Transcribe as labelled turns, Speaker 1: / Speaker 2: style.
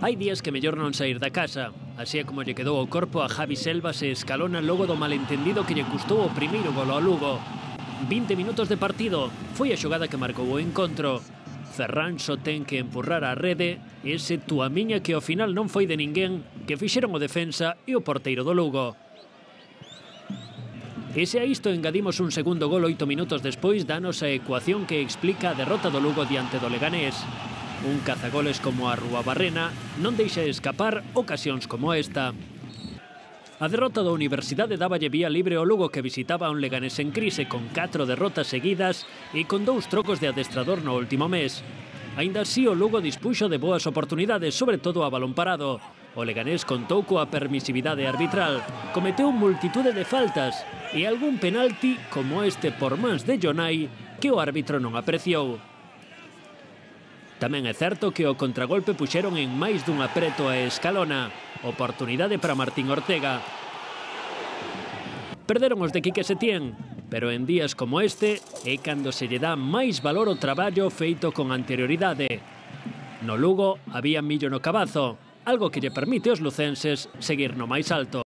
Speaker 1: Hai días que mellor non sair da casa. Así é como lle quedou o corpo a Javi Selvas e Escalona logo do malentendido que lle custou o primeiro golo ao Lugo. 20 minutos de partido. Foi a xogada que marcou o encontro. Ferran só ten que empurrar a rede ese Tuamiña que ao final non foi de ninguén, que fixeron o defensa e o porteiro do Lugo. E se a isto engadimos un segundo gol 8 minutos despois, danos a ecuación que explica a derrota do Lugo diante do Leganés. Un cazagoles como a Arruabarrena non deixa escapar ocasións como esta. A derrota da Universidade dáballe vía libre ao Lugo, que visitaba un Leganés en crise con 4 derrotas seguidas e con 2 trocos de adestrador no último mes. Aínda así, o Lugo dispuxo de boas oportunidades, sobre todo a balón parado. O Leganés contou coa permisividade arbitral, cometeu multitude de faltas e algún penalti como este por mans de Jonai que o árbitro non apreciou. Tamén é certo que o contragolpe puxeron en máis dun apreto a Escalona. Oportunidade para Martín Ortega. Perderon os de Quique Setién, pero en días como este é cando se lle dá máis valor ao traballo feito con anterioridade. No Lugo había millo no cabazo, algo que lle permite aos lucenses seguir no máis alto.